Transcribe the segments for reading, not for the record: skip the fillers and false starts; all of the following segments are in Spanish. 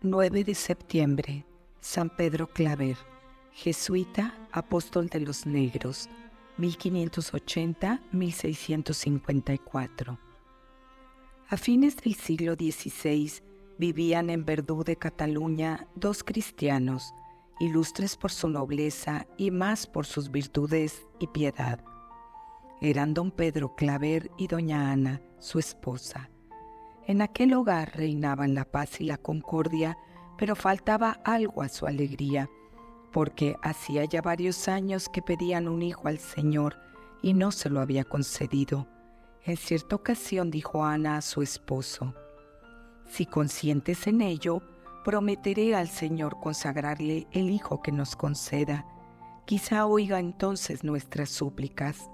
9 de septiembre, San Pedro Claver, jesuita, apóstol de los negros, 1580-1654. A fines del siglo XVI vivían en Verdú de Cataluña dos cristianos, ilustres por su nobleza y más por sus virtudes y piedad. Eran don Pedro Claver y doña Ana, su esposa. En aquel hogar reinaban la paz y la concordia, pero faltaba algo a su alegría, porque hacía ya varios años que pedían un hijo al Señor y no se lo había concedido. En cierta ocasión dijo Ana a su esposo: «Si consientes en ello, prometeré al Señor consagrarle el hijo que nos conceda. Quizá oiga entonces nuestras súplicas».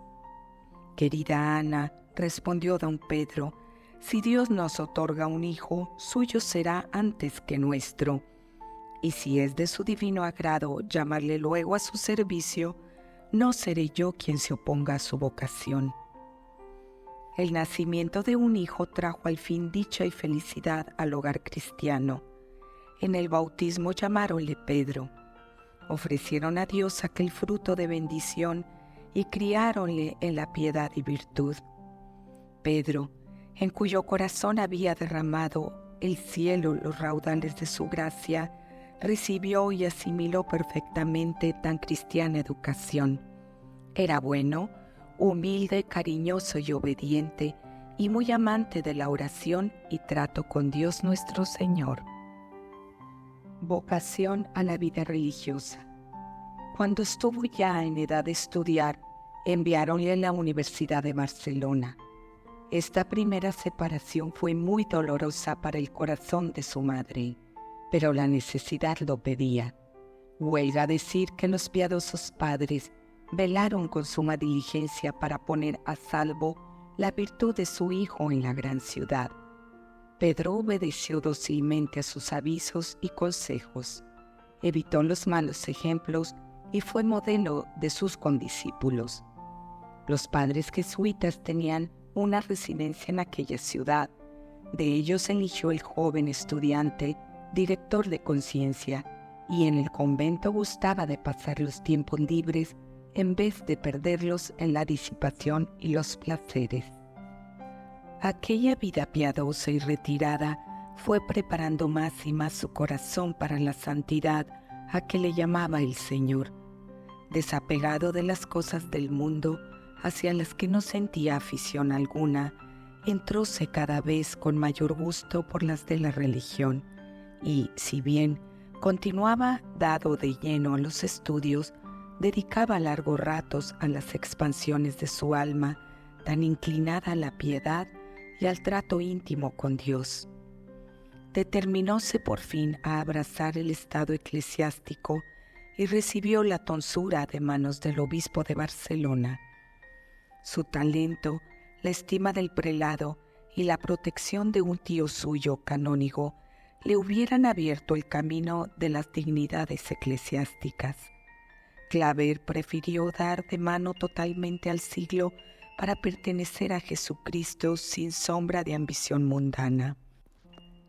«Querida Ana», respondió don Pedro, «si Dios nos otorga un hijo, suyo será antes que nuestro. Y si es de su divino agrado llamarle luego a su servicio, no seré yo quien se oponga a su vocación». El nacimiento de un hijo trajo al fin dicha y felicidad al hogar cristiano. En el bautismo llamáronle Pedro. Ofrecieron a Dios aquel fruto de bendición y criáronle en la piedad y virtud. Pedro, en cuyo corazón había derramado el cielo los raudales de su gracia, recibió y asimiló perfectamente tan cristiana educación. Era bueno, humilde, cariñoso y obediente, y muy amante de la oración y trato con Dios nuestro Señor. Vocación a la vida religiosa. Cuando estuvo ya en edad de estudiar, enviáronle a la Universidad de Barcelona. Esta primera separación fue muy dolorosa para el corazón de su madre, pero la necesidad lo pedía. Huelga decir que los piadosos padres velaron con suma diligencia para poner a salvo la virtud de su hijo en la gran ciudad. Pedro obedeció dócilmente a sus avisos y consejos, evitó los malos ejemplos y fue modelo de sus condiscípulos. Los padres jesuitas tenían una residencia en aquella ciudad. De ellos eligió el joven estudiante director de conciencia, y en el convento gustaba de pasar los tiempos libres en vez de perderlos en la disipación y los placeres. Aquella vida piadosa y retirada fue preparando más y más su corazón para la santidad a que le llamaba el Señor. Desapegado de las cosas del mundo, hacia las que no sentía afición alguna, entróse cada vez con mayor gusto por las de la religión, y, si bien continuaba dado de lleno a los estudios, dedicaba largos ratos a las expansiones de su alma, tan inclinada a la piedad y al trato íntimo con Dios. Determinóse por fin a abrazar el estado eclesiástico y recibió la tonsura de manos del obispo de Barcelona. Su talento, la estima del prelado y la protección de un tío suyo canónigo le hubieran abierto el camino de las dignidades eclesiásticas. Claver prefirió dar de mano totalmente al siglo para pertenecer a Jesucristo sin sombra de ambición mundana.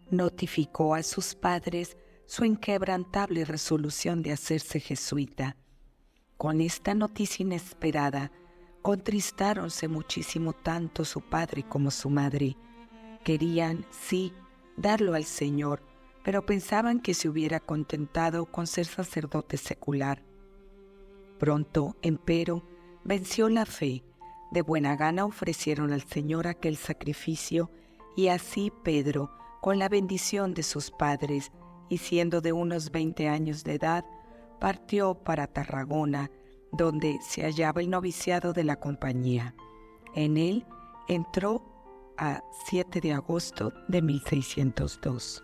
Notificó a sus padres su inquebrantable resolución de hacerse jesuita. Con esta noticia inesperada, contristáronse muchísimo tanto su padre como su madre. Querían, sí, darlo al Señor, pero pensaban que se hubiera contentado con ser sacerdote secular. Pronto, empero, venció la fe. De buena gana ofrecieron al Señor aquel sacrificio, y así Pedro, con la bendición de sus padres, y siendo de unos 20 años de edad, partió para Tarragona, donde se hallaba el noviciado de la compañía. En él entró a 7 de agosto de 1602.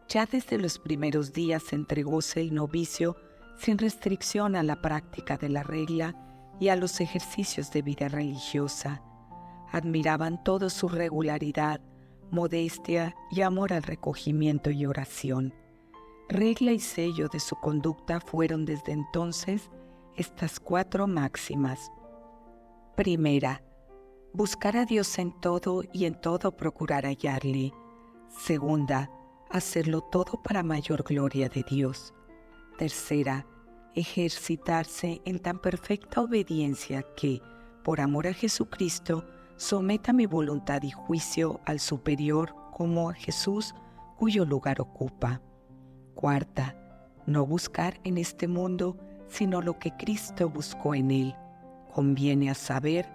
Ya desde los primeros días entregóse el novicio sin restricción a la práctica de la regla y a los ejercicios de vida religiosa. Admiraban todos su regularidad, modestia y amor al recogimiento y oración. Regla y sello de su conducta fueron desde entonces estas 4 máximas. Primera, buscar a Dios en todo y en todo procurar hallarle. Segunda, hacerlo todo para mayor gloria de Dios. Tercera, ejercitarse en tan perfecta obediencia que, por amor a Jesucristo, someta mi voluntad y juicio al superior como a Jesús, cuyo lugar ocupa. Cuarta, no buscar en este mundo sino lo que Cristo buscó en él. Conviene a saber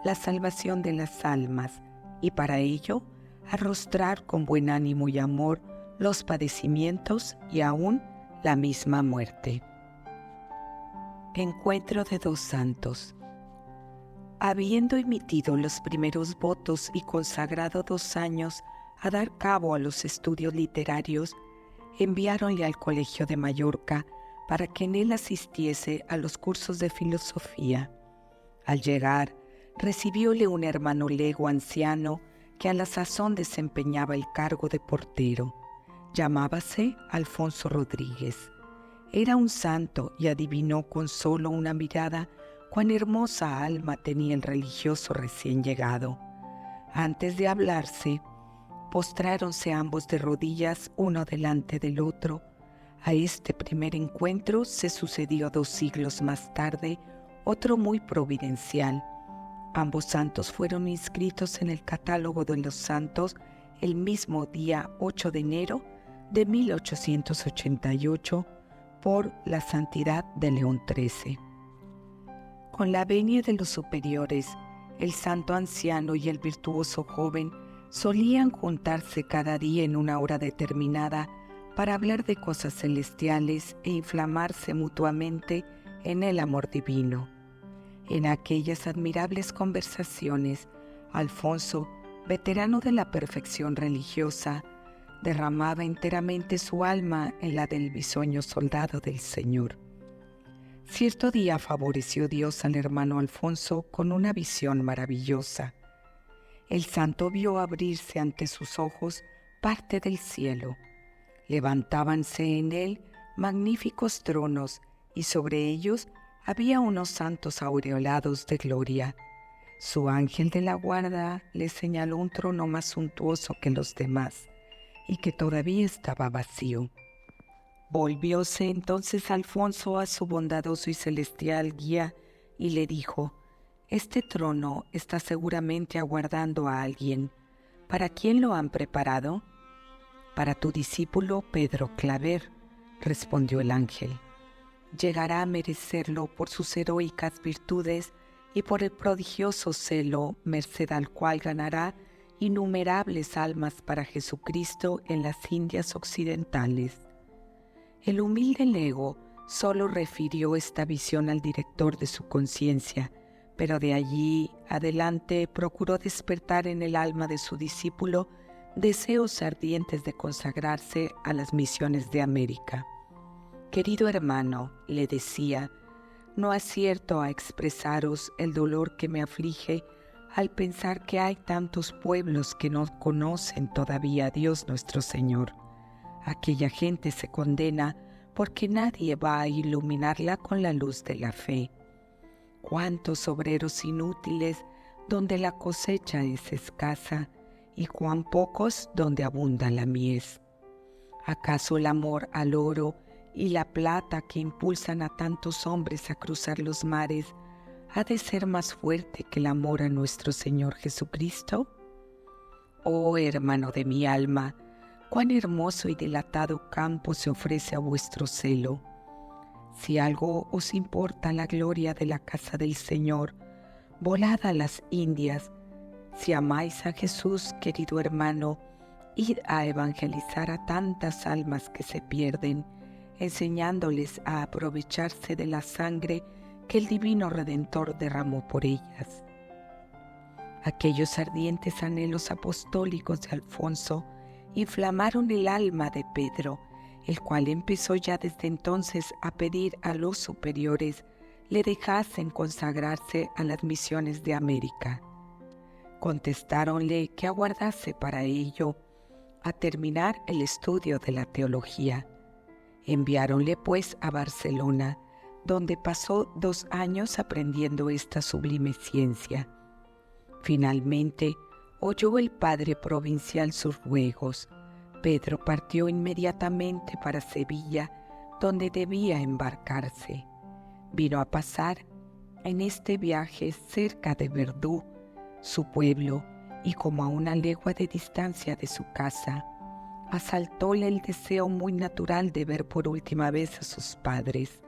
la salvación de las almas y para ello arrostrar con buen ánimo y amor los padecimientos y aún la misma muerte. Encuentro de dos santos. Habiendo emitido los primeros votos y consagrado 2 años a dar cabo a los estudios literarios, enviáronle al Colegio de Mallorca para que en él asistiese a los cursos de filosofía. Al llegar, recibióle un hermano lego anciano que a la sazón desempeñaba el cargo de portero. Llamábase Alfonso Rodríguez. Era un santo y adivinó con solo una mirada cuán hermosa alma tenía el religioso recién llegado. Antes de hablarse, postráronse ambos de rodillas uno delante del otro. A este primer encuentro se sucedió 2 siglos más tarde otro muy providencial. Ambos santos fueron inscritos en el catálogo de los santos el mismo día 8 de enero de 1888 por la santidad de León XIII. Con la venia de los superiores, el santo anciano y el virtuoso joven solían juntarse cada día en una hora determinada para hablar de cosas celestiales e inflamarse mutuamente en el amor divino. En aquellas admirables conversaciones, Alfonso, veterano de la perfección religiosa, derramaba enteramente su alma en la del bisoño soldado del Señor. Cierto día favoreció Dios al hermano Alfonso con una visión maravillosa. El santo vio abrirse ante sus ojos parte del cielo. Levantábanse en él magníficos tronos y sobre ellos había unos santos aureolados de gloria. Su ángel de la guarda le señaló un trono más suntuoso que los demás y que todavía estaba vacío. Volvióse entonces Alfonso a su bondadoso y celestial guía y le dijo: «Este trono está seguramente aguardando a alguien. ¿Para quién lo han preparado?» «Para tu discípulo Pedro Claver», respondió el ángel. «Llegará a merecerlo por sus heroicas virtudes y por el prodigioso celo, merced al cual ganará innumerables almas para Jesucristo en las Indias occidentales». El humilde lego solo refirió esta visión al director de su conciencia, pero de allí adelante procuró despertar en el alma de su discípulo deseos ardientes de consagrarse a las misiones de América. «Querido hermano», le decía, «no acierto a expresaros el dolor que me aflige al pensar que hay tantos pueblos que no conocen todavía a Dios nuestro Señor. Aquella gente se condena porque nadie va a iluminarla con la luz de la fe. Cuántos obreros inútiles donde la cosecha es escasa y cuán pocos donde abunda la mies. ¿Acaso el amor al oro y la plata que impulsan a tantos hombres a cruzar los mares ha de ser más fuerte que el amor a nuestro Señor Jesucristo? Oh hermano de mi alma, cuán hermoso y dilatado campo se ofrece a vuestro celo. Si algo os importa la gloria de la casa del Señor, volad a las Indias. Si amáis a Jesús, querido hermano, id a evangelizar a tantas almas que se pierden, enseñándoles a aprovecharse de la sangre que el divino Redentor derramó por ellas. Aquellos ardientes anhelos apostólicos de Alfonso inflamaron el alma de Pedro, el cual empezó ya desde entonces a pedir a los superiores le dejasen consagrarse a las misiones de América. Contestáronle que aguardase para ello a terminar el estudio de la teología. Enviáronle pues a Barcelona, donde pasó 2 años aprendiendo esta sublime ciencia. Finalmente oyó el padre provincial sus ruegos, Pedro partió inmediatamente para Sevilla, donde debía embarcarse. Vino a pasar en este viaje cerca de Verdú, su pueblo, y como a una legua de distancia de su casa, asaltóle el deseo muy natural de ver por última vez a sus padres.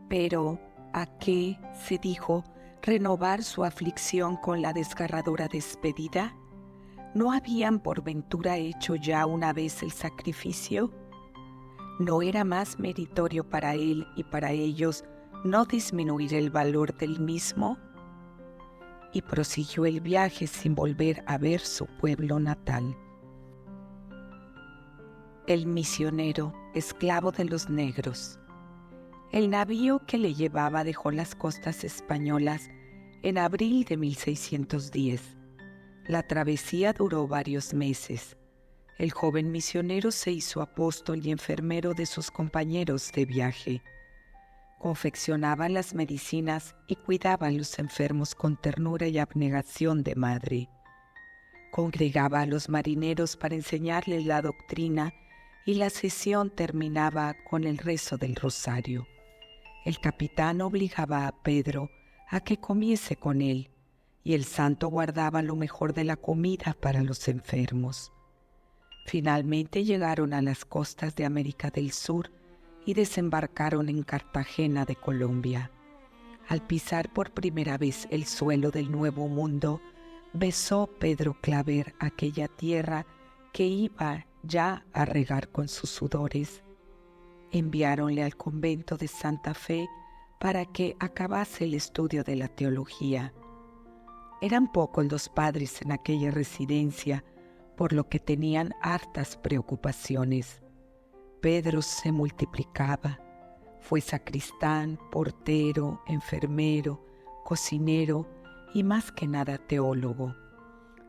Pero, ¿a qué, se dijo, renovar su aflicción con la desgarradora despedida? ¿No habían por ventura hecho ya una vez el sacrificio? ¿No era más meritorio para él y para ellos no disminuir el valor del mismo? Y prosiguió el viaje sin volver a ver su pueblo natal. El misionero, esclavo de los negros. El navío que le llevaba dejó las costas españolas en abril de 1610. La travesía duró varios meses. El joven misionero se hizo apóstol y enfermero de sus compañeros de viaje. Confeccionaba las medicinas y cuidaba a los enfermos con ternura y abnegación de madre. Congregaba a los marineros para enseñarles la doctrina y la sesión terminaba con el rezo del rosario. El capitán obligaba a Pedro a que comiese con él, y el santo guardaba lo mejor de la comida para los enfermos. Finalmente llegaron a las costas de América del Sur y desembarcaron en Cartagena de Colombia. Al pisar por primera vez el suelo del Nuevo Mundo, besó Pedro Claver aquella tierra que iba ya a regar con sus sudores. Enviáronle al convento de Santa Fe para que acabase el estudio de la teología. Eran pocos los padres en aquella residencia, por lo que tenían hartas preocupaciones. Pedro se multiplicaba. Fue sacristán, portero, enfermero, cocinero y más que nada teólogo.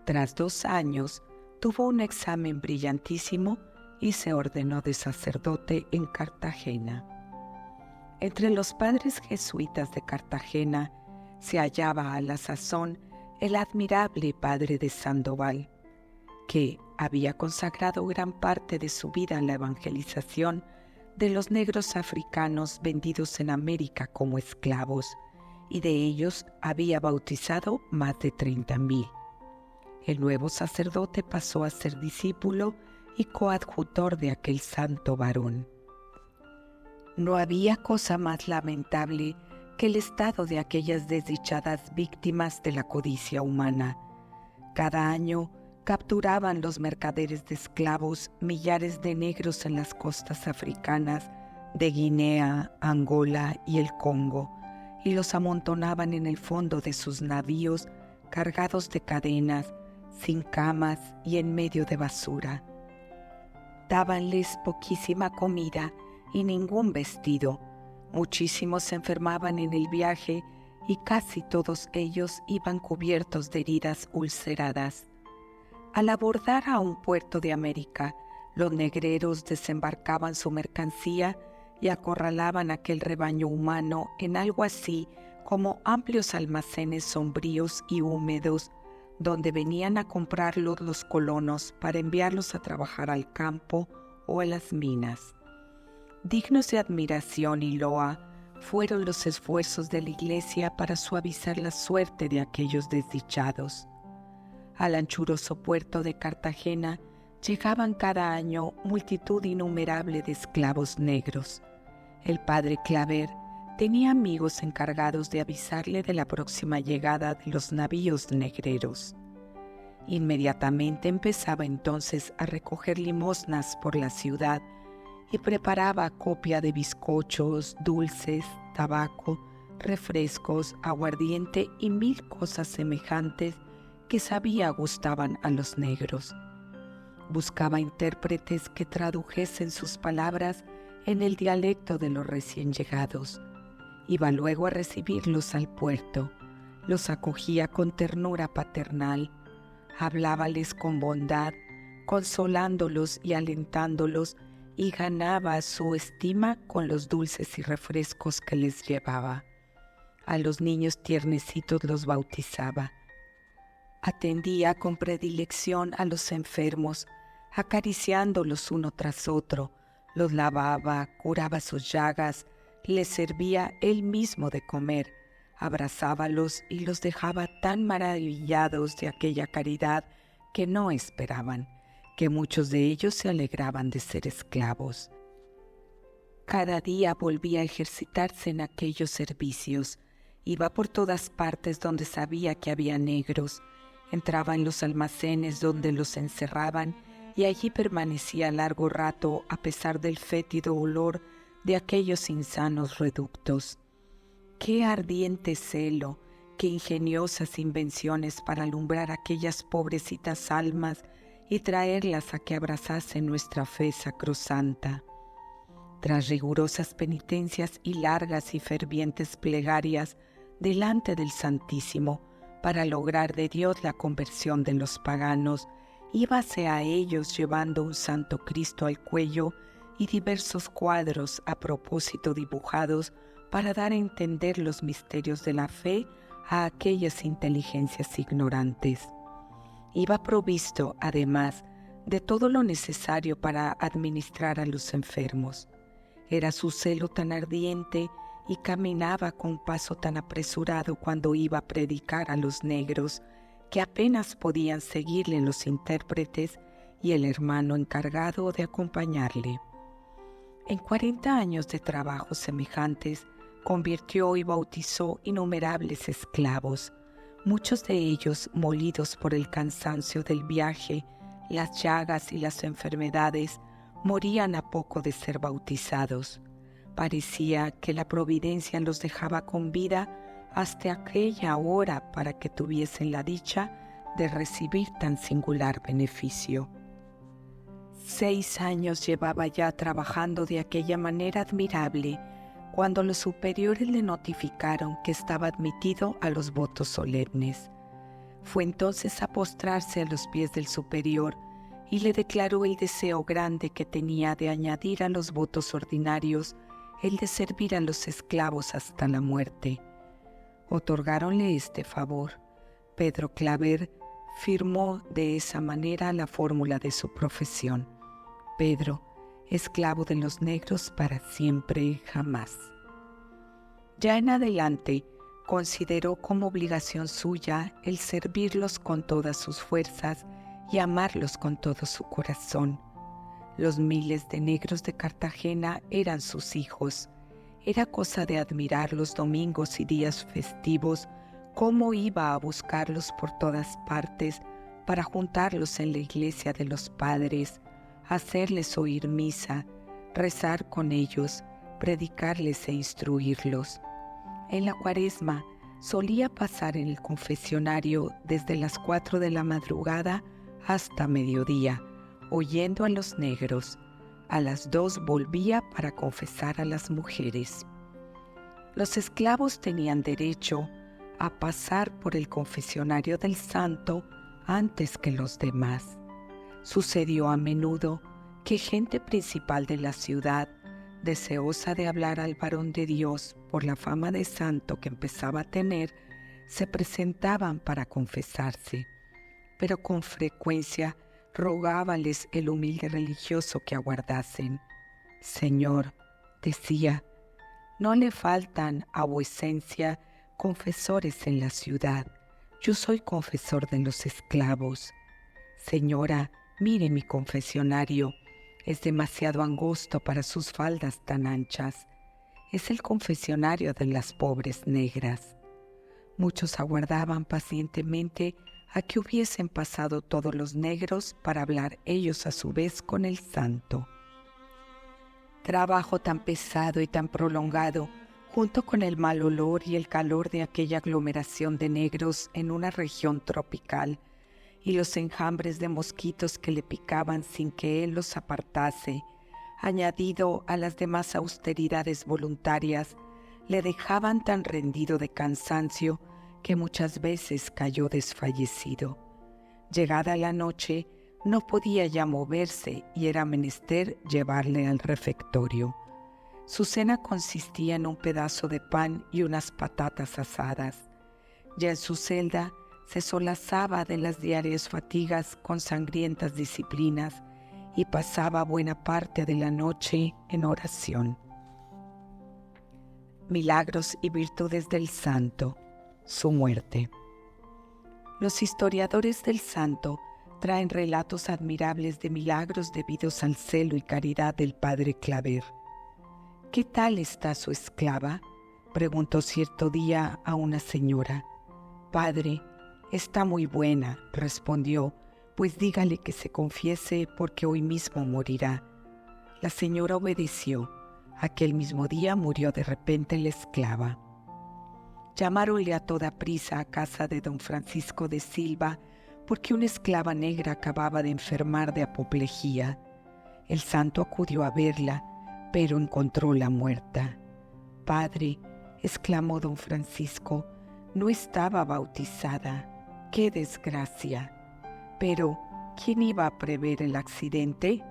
Tras 2 años, tuvo un examen brillantísimo y se ordenó de sacerdote en Cartagena. Entre los padres jesuitas de Cartagena se hallaba a la sazón el admirable padre de Sandoval, que había consagrado gran parte de su vida a la evangelización de los negros africanos vendidos en América como esclavos, y de ellos había bautizado más de 30,000. El nuevo sacerdote pasó a ser discípulo y coadjutor de aquel santo varón. No había cosa más lamentable que el estado de aquellas desdichadas víctimas de la codicia humana. Cada año capturaban los mercaderes de esclavos millares de negros en las costas africanas de Guinea, Angola y el Congo, y los amontonaban en el fondo de sus navíos cargados de cadenas, sin camas y en medio de basura. Dábanles poquísima comida y ningún vestido. Muchísimos se enfermaban en el viaje y casi todos ellos iban cubiertos de heridas ulceradas. Al abordar a un puerto de América, los negreros desembarcaban su mercancía y acorralaban aquel rebaño humano en algo así como amplios almacenes sombríos y húmedos, donde venían a comprarlos los colonos para enviarlos a trabajar al campo o a las minas. Dignos de admiración y loa fueron los esfuerzos de la Iglesia para suavizar la suerte de aquellos desdichados. Al anchuroso puerto de Cartagena llegaban cada año multitud innumerable de esclavos negros. El padre Claver tenía amigos encargados de avisarle de la próxima llegada de los navíos negreros. Inmediatamente empezaba entonces a recoger limosnas por la ciudad y preparaba acopia de bizcochos, dulces, tabaco, refrescos, aguardiente y 1000 cosas semejantes que sabía gustaban a los negros. Buscaba intérpretes que tradujesen sus palabras en el dialecto de los recién llegados. Iba luego a recibirlos al puerto, los acogía con ternura paternal, hablábales con bondad, consolándolos y alentándolos, y ganaba su estima con los dulces y refrescos que les llevaba. A los niños tiernecitos los bautizaba. Atendía con predilección a los enfermos, acariciándolos uno tras otro, los lavaba, curaba sus llagas, les servía él mismo de comer, abrazábalos y los dejaba tan maravillados de aquella caridad que no esperaban, que muchos de ellos se alegraban de ser esclavos. Cada día volvía a ejercitarse en aquellos servicios. Iba por todas partes donde sabía que había negros. Entraba en los almacenes donde los encerraban y allí permanecía largo rato a pesar del fétido olor de aquellos insanos reductos. ¡Qué ardiente celo! ¡Qué ingeniosas invenciones para alumbrar aquellas pobrecitas almas y traerlas a que abrazasen nuestra fe sacrosanta! Tras rigurosas penitencias y largas y fervientes plegarias delante del Santísimo, para lograr de Dios la conversión de los paganos, íbase a ellos llevando un Santo Cristo al cuello y diversos cuadros a propósito dibujados para dar a entender los misterios de la fe a aquellas inteligencias ignorantes. Iba provisto, además, de todo lo necesario para administrar a los enfermos. Era su celo tan ardiente y caminaba con paso tan apresurado cuando iba a predicar a los negros que apenas podían seguirle los intérpretes y el hermano encargado de acompañarle. En 40 años de trabajos semejantes, convirtió y bautizó innumerables esclavos, muchos de ellos molidos por el cansancio del viaje, las llagas y las enfermedades, morían a poco de ser bautizados. Parecía que la providencia los dejaba con vida hasta aquella hora para que tuviesen la dicha de recibir tan singular beneficio. 6 años llevaba ya trabajando de aquella manera admirable, cuando los superiores le notificaron que estaba admitido a los votos solemnes. Fue entonces a postrarse a los pies del superior y le declaró el deseo grande que tenía de añadir a los votos ordinarios el de servir a los esclavos hasta la muerte. Otorgáronle este favor. Pedro Claver firmó de esa manera la fórmula de su profesión: Pedro, esclavo de los negros para siempre jamás. Ya en adelante consideró como obligación suya el servirlos con todas sus fuerzas y amarlos con todo su corazón. Los miles de negros de Cartagena eran sus hijos. Era cosa de admirar los domingos y días festivos cómo iba a buscarlos por todas partes para juntarlos en la iglesia de los padres, hacerles oír misa, rezar con ellos, predicarles e instruirlos. En la Cuaresma solía pasar en el confesionario desde las 4 de la madrugada hasta mediodía, oyendo a los negros. A las 2 volvía para confesar a las mujeres. Los esclavos tenían derecho a pasar por el confesionario del santo antes que los demás. Sucedió a menudo que gente principal de la ciudad, deseosa de hablar al varón de Dios por la fama de santo que empezaba a tener, se presentaban para confesarse, pero con frecuencia rogábales el humilde religioso que aguardasen. «Señor», decía, «no le faltan a vuecencia confesores en la ciudad. Yo soy confesor de los esclavos. Señora, mire mi confesionario. Es demasiado angosto para sus faldas tan anchas. Es el confesionario de las pobres negras». Muchos aguardaban pacientemente a que hubiesen pasado todos los negros para hablar ellos a su vez con el santo. Trabajo tan pesado y tan prolongado, junto con el mal olor y el calor de aquella aglomeración de negros en una región tropical, y los enjambres de mosquitos que le picaban sin que él los apartase, añadido a las demás austeridades voluntarias, le dejaban tan rendido de cansancio que muchas veces cayó desfallecido. Llegada la noche, no podía ya moverse y era menester llevarle al refectorio. Su cena consistía en un pedazo de pan y unas patatas asadas. Ya en su celda se solazaba de las diarias fatigas con sangrientas disciplinas y pasaba buena parte de la noche en oración. Milagros y virtudes del santo, su muerte. Los historiadores del santo traen relatos admirables de milagros debidos al celo y caridad del padre Claver. «¿Qué tal está su esclava?», preguntó cierto día a una señora. «Padre, está muy buena», respondió, «pues dígale que se confiese porque hoy mismo morirá». La señora obedeció. Aquel mismo día murió de repente la esclava. Llamáronle a toda prisa a casa de don Francisco de Silva porque una esclava negra acababa de enfermar de apoplejía. El santo acudió a verla, pero encontróla muerta. «Padre», exclamó don Francisco, «no estaba bautizada. ¡Qué desgracia!». «Pero, ¿quién iba a prever el accidente?».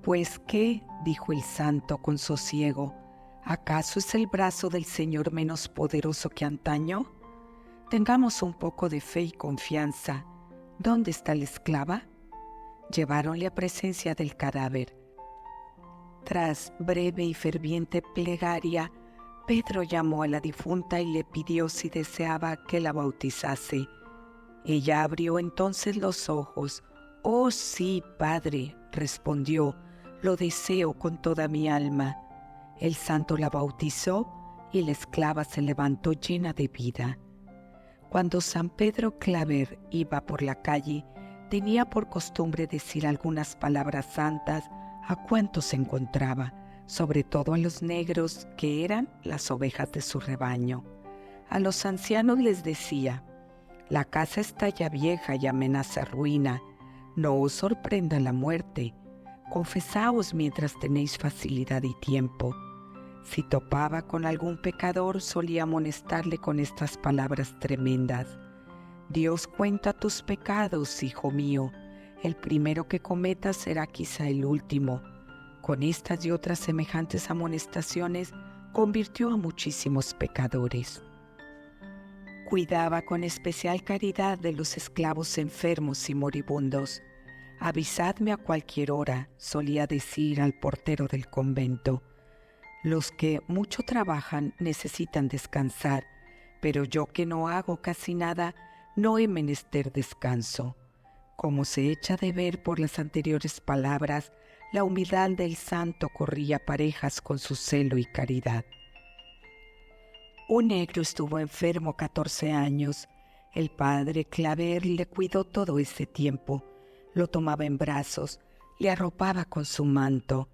«Pues qué», dijo el santo con sosiego, «¿acaso es el brazo del Señor menos poderoso que antaño? Tengamos un poco de fe y confianza. ¿Dónde está la esclava?». Lleváronle a presencia del cadáver. Tras breve y ferviente plegaria, Pedro llamó a la difunta y le pidió si deseaba que la bautizase. Ella abrió entonces los ojos. «Oh sí, padre», respondió, «lo deseo con toda mi alma». El santo la bautizó y la esclava se levantó llena de vida. Cuando San Pedro Claver iba por la calle, tenía por costumbre decir algunas palabras santas a cuantos encontraba, sobre todo a los negros, que eran las ovejas de su rebaño. A los ancianos les decía: «La casa está ya vieja y amenaza ruina. No os sorprenda la muerte. Confesaos mientras tenéis facilidad y tiempo». Si topaba con algún pecador, solía amonestarle con estas palabras tremendas: «Dios cuenta tus pecados, hijo mío. El primero que cometas será quizá el último». Con estas y otras semejantes amonestaciones convirtió a muchísimos pecadores. Cuidaba con especial caridad de los esclavos enfermos y moribundos. «Avisadme a cualquier hora», solía decir al portero del convento. «Los que mucho trabajan necesitan descansar, pero yo que no hago casi nada, no he menester descanso». Como se echa de ver por las anteriores palabras, la humildad del santo corría parejas con su celo y caridad. Un negro estuvo enfermo 14 años. El padre Claver le cuidó todo ese tiempo. Lo tomaba en brazos, le arropaba con su manto,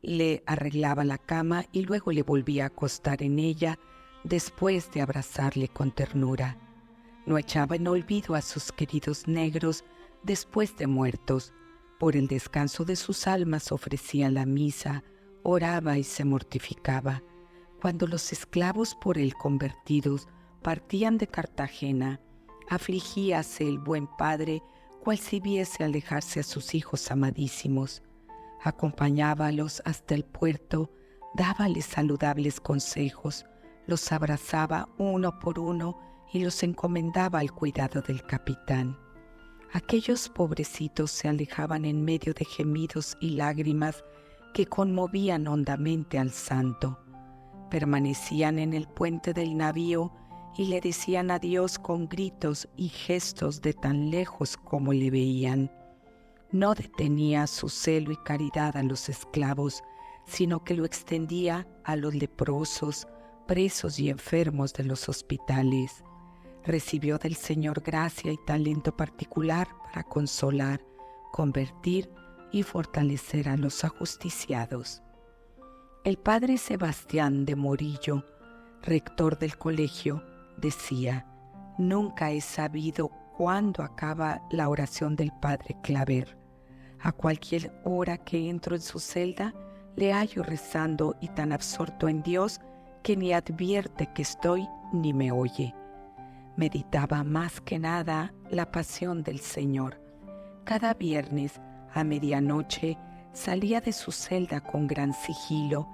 le arreglaba la cama y luego le volvía a acostar en ella después de abrazarle con ternura. No echaba en olvido a sus queridos negros después de muertos. Por el descanso de sus almas ofrecía la misa, oraba y se mortificaba. Cuando los esclavos por él convertidos partían de Cartagena, afligíase el buen padre cual si viese alejarse a sus hijos amadísimos. Acompañábalos hasta el puerto, dábales saludables consejos, los abrazaba uno por uno y los encomendaba al cuidado del capitán. Aquellos pobrecitos se alejaban en medio de gemidos y lágrimas que conmovían hondamente al santo. Permanecían en el puente del navío y le decían adiós con gritos y gestos de tan lejos como le veían. No detenía su celo y caridad a los esclavos, sino que lo extendía a los leprosos, presos y enfermos de los hospitales. Recibió del Señor gracia y talento particular para consolar, convertir y fortalecer a los ajusticiados. El padre Sebastián de Morillo, rector del colegio, decía: «Nunca he sabido cuándo acaba la oración del padre Claver. A cualquier hora que entro en su celda, le hallo rezando y tan absorto en Dios que ni advierte que estoy ni me oye». Meditaba más que nada la pasión del Señor. Cada viernes, a medianoche, salía de su celda con gran sigilo,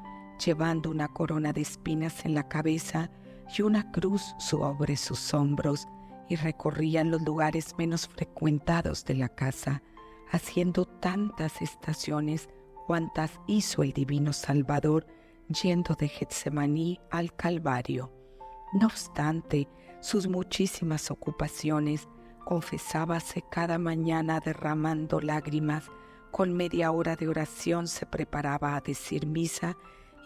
llevando una corona de espinas en la cabeza y una cruz sobre sus hombros, y recorría los lugares menos frecuentados de la casa, haciendo tantas estaciones cuantas hizo el Divino Salvador, yendo de Getsemaní al Calvario. No obstante sus muchísimas ocupaciones, confesábase cada mañana derramando lágrimas, con media hora de oración se preparaba a decir misa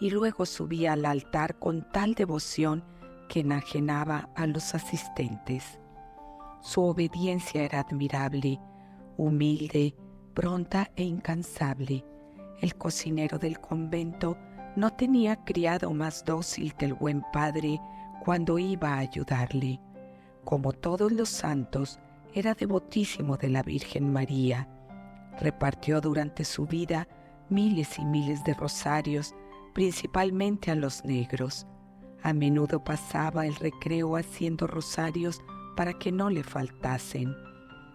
y luego subía al altar con tal devoción que enajenaba a los asistentes. Su obediencia era admirable, humilde, pronta e incansable. El cocinero del convento no tenía criado más dócil que el buen padre cuando iba a ayudarle. Como todos los santos, era devotísimo de la Virgen María. Repartió durante su vida miles y miles de rosarios, principalmente a los negros. A menudo pasaba el recreo haciendo rosarios para que no le faltasen.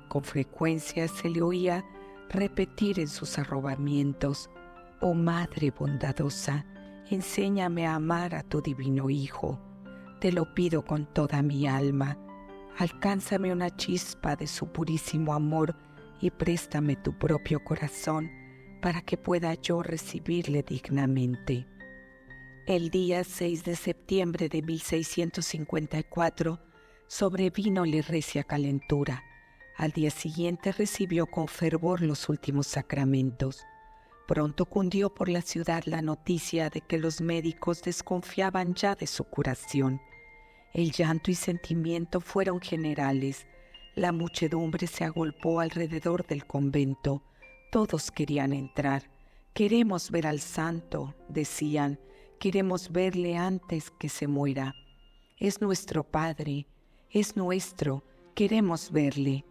Con frecuencia se le oía repetir en sus arrobamientos: «Oh Madre bondadosa, enséñame a amar a tu divino Hijo. Te lo pido con toda mi alma. Alcánzame una chispa de su purísimo amor y préstame tu propio corazón para que pueda yo recibirle dignamente». El día 6 de septiembre de 1654 sobrevínole recia calentura. Al día siguiente recibió con fervor los últimos sacramentos. Pronto cundió por la ciudad la noticia de que los médicos desconfiaban ya de su curación. El llanto y sentimiento fueron generales. La muchedumbre se agolpó alrededor del convento. Todos querían entrar. «Queremos ver al santo», decían. «Queremos verle antes que se muera. Es nuestro Padre, es nuestro, queremos verle».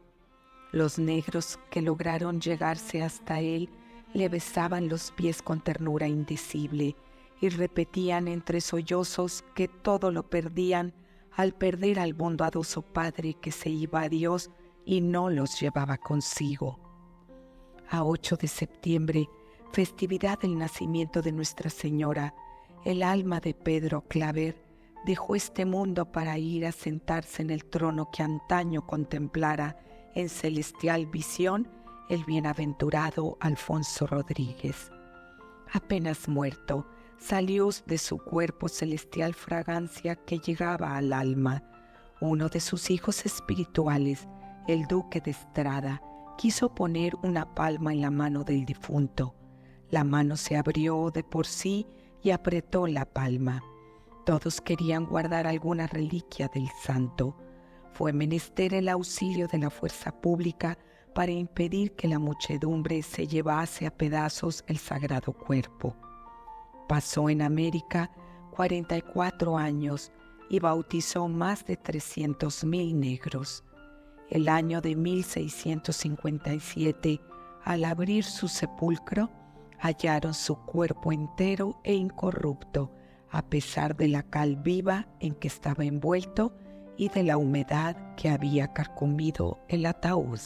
Los negros que lograron llegarse hasta él le besaban los pies con ternura indecible y repetían entre sollozos que todo lo perdían al perder al bondadoso Padre que se iba a Dios y no los llevaba consigo. A 8 de septiembre, festividad del nacimiento de Nuestra Señora, el alma de Pedro Claver dejó este mundo para ir a sentarse en el trono que antaño contemplara en celestial visión el bienaventurado Alfonso Rodríguez. Apenas muerto, salió de su cuerpo celestial fragancia que llegaba al alma. Uno de sus hijos espirituales, el duque de Estrada, quiso poner una palma en la mano del difunto. La mano se abrió de por sí y apretó la palma. Todos querían guardar alguna reliquia del santo. Fue menester el auxilio de la fuerza pública para impedir que la muchedumbre se llevase a pedazos el sagrado cuerpo. Pasó en América 44 años y bautizó más de 300,000 negros. El año de 1657, al abrir su sepulcro, hallaron su cuerpo entero e incorrupto, a pesar de la cal viva en que estaba envuelto y de la humedad que había carcomido el ataúd.